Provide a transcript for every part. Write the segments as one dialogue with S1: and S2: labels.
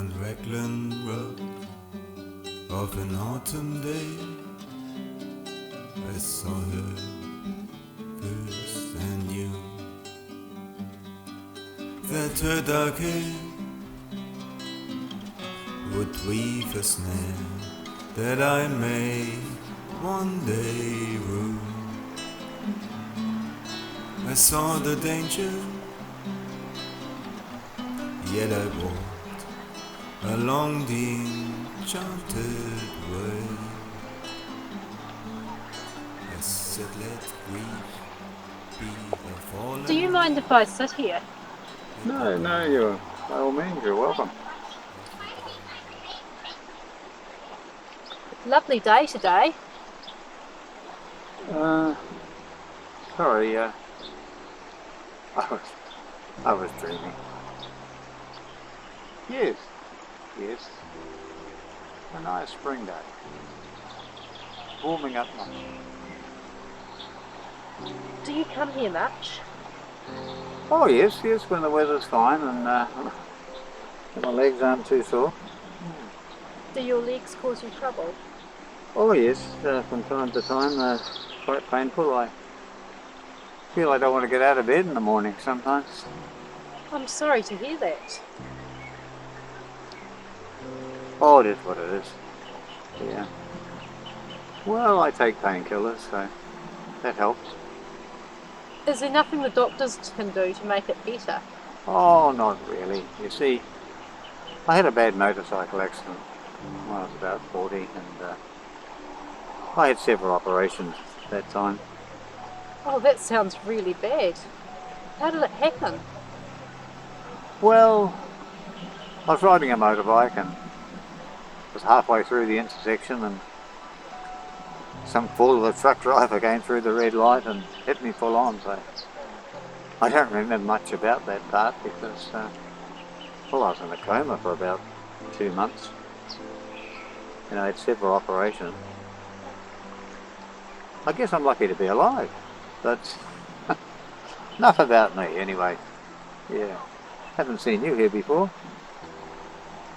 S1: on Raglan Road of an autumn day. I saw her first and knew that her dark hair would weave a snare that I may one day rue. I saw the danger, yet I walked along the enchanted way. I said, let grief be a fallen.
S2: Do you mind if I sit here?
S3: No, you're, by all means, you're welcome.
S2: Lovely day today.
S3: Sorry, I was dreaming. Yes, a nice spring day. Warming up much.
S2: Do you come here much?
S3: Oh yes, when the weather's fine and my legs aren't too sore.
S2: Do your legs cause you trouble?
S3: Oh yes, from time to time they're quite painful. I feel I don't want to get out of bed in the morning sometimes.
S2: I'm sorry to hear that.
S3: Oh, it is what it is. Yeah. Well, I take painkillers, so that helps.
S2: Is there nothing the doctors can do to make it better?
S3: Oh, not really. You see, I had a bad motorcycle accident when I was about 40 and I had several operations at that time.
S2: Oh, that sounds really bad. How did it happen?
S3: Well, I was riding a motorbike and was halfway through the intersection and some fool of a truck driver came through the red light and hit me full on, so I don't remember much about that part because, well, I was in a coma for about 2 months and I had several operations. I guess I'm lucky to be alive, but enough about me anyway. Yeah, haven't seen you here before.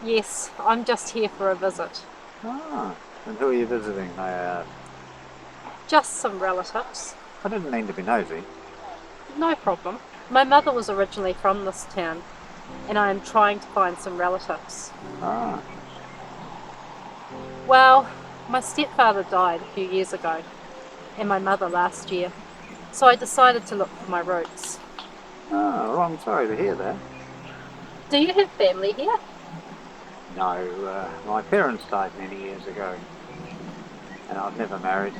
S2: Yes, I'm just here for a visit.
S3: Ah, and who are you visiting?
S2: Just some relatives.
S3: I didn't mean to be nosy.
S2: No problem. My mother was originally from this town, and I am trying to find some relatives.
S3: Ah,
S2: Well, my stepfather died a few years ago, and my mother last year, so I decided to look for my roots.
S3: well, I'm sorry to hear that.
S2: Do you have family here?
S3: No, my parents died many years ago, and I've never married.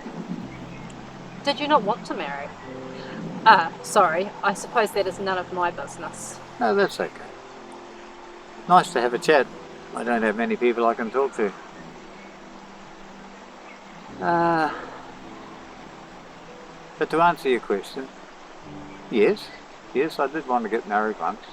S2: Did you not want to marry? Sorry, I suppose that is none of my business.
S3: No, that's okay. Nice to have a chat. I don't have many people I can talk to. But to answer your question, yes, I did want to get married once.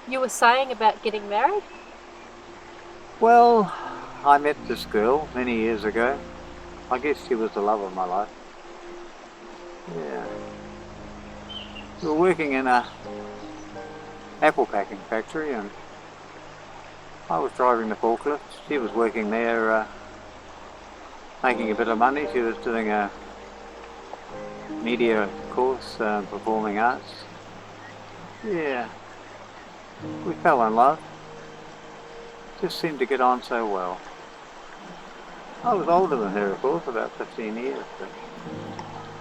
S2: You were saying about getting married?
S3: Well, I met this girl many years ago. I guess she was the love of my life. Yeah. We were working in a apple packing factory and I was driving the forklift. She was working there making a bit of money. She was doing a media course, performing arts. Yeah. We fell in love. Just seemed to get on so well. I was older than her, of course, about 15 years, but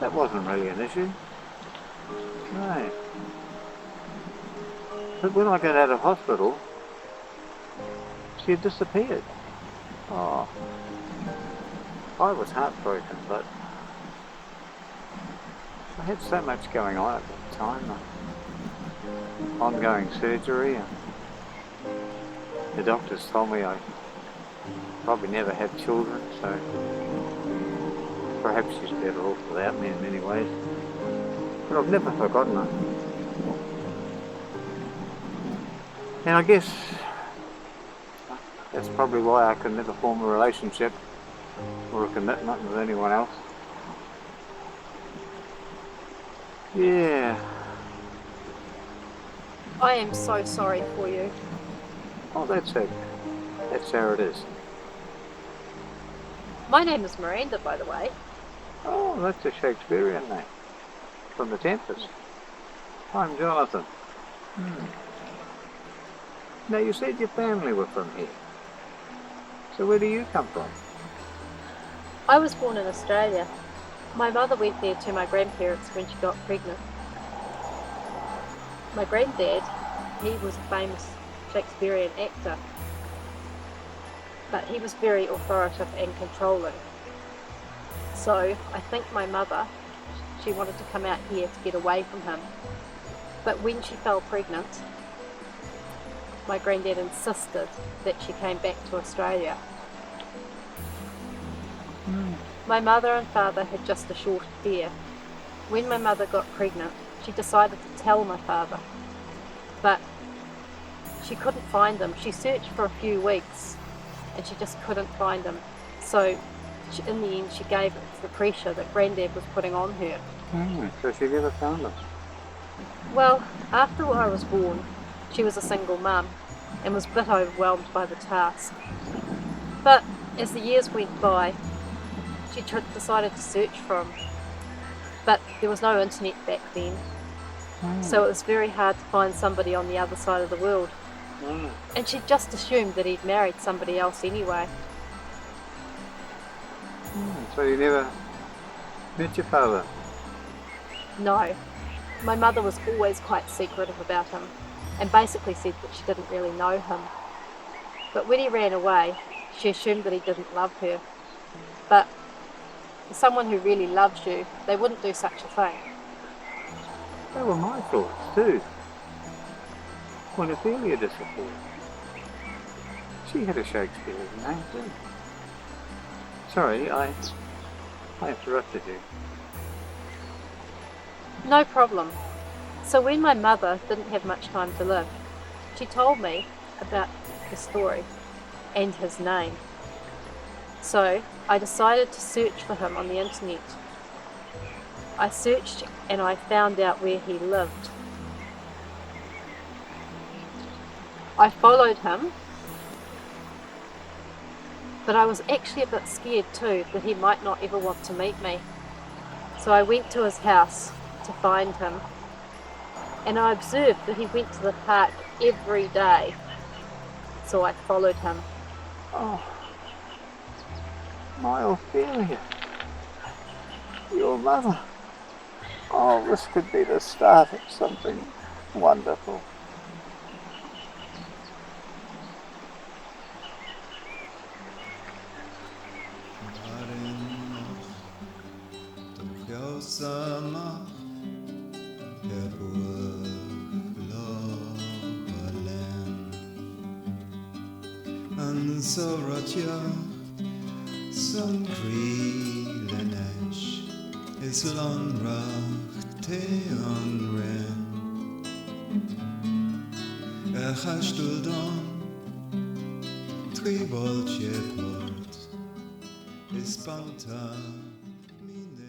S3: that wasn't really an issue. No. But when I got out of hospital, she had disappeared. Oh, I was heartbroken, but I had so much going on at that time. Ongoing surgery, and the doctors told me I probably never had children, so perhaps she's better off without me in many ways. But I've never forgotten her. And I guess that's probably why I could never form a relationship or a commitment with anyone else. Yeah.
S2: I am so sorry for you.
S3: Oh, that's it. That's how it is.
S2: My name is Miranda, by the way.
S3: Oh, that's a Shakespearean name. From The Tempest. I'm Jonathan. Now, you said your family were from here. So where do you come from?
S2: I was born in Australia. My mother went there to my grandparents when she got pregnant. My granddad, he was a famous Shakespearean actor, but he was very authoritative and controlling. So I think my mother, she wanted to come out here to get away from him. But when she fell pregnant, my granddad insisted that she came back to Australia. My mother and father had just a short affair. When my mother got pregnant, she decided to tell my father, but she couldn't find him. She searched for a few weeks and she just couldn't find him. So in the end, she gave it to the pressure that Granddad was putting on her.
S3: So she never found him.
S2: Well, after I was born, she was a single mum and was a bit overwhelmed by the task. But as the years went by, she decided to search for him. But there was no internet back then, so it was very hard to find somebody on the other side of the world. And she just assumed that he'd married somebody else anyway.
S3: So you never met your father?
S2: No. My mother was always quite secretive about him and basically said that she didn't really know him. But when he ran away, she assumed that he didn't love her. But for someone who really loves you, they wouldn't do such a thing.
S3: They were my thoughts too. When Ophelia disappeared, she had a Shakespearean name too. Sorry, I interrupted you.
S2: No problem. So when my mother didn't have much time to live, she told me about the story and his name. So I decided to search for him on the internet. I searched and I found out where he lived. I followed him, but I was actually a bit scared too that he might not ever want to meet me. So I went to his house to find him, and I observed that he went to the park every day. So I followed him.
S3: Oh, my Ophelia. Your mother. Oh, this could be the start of something wonderful.
S1: Soratja som krilenesh is lonrach teon ren Chashtudon tribol chepot is panta mine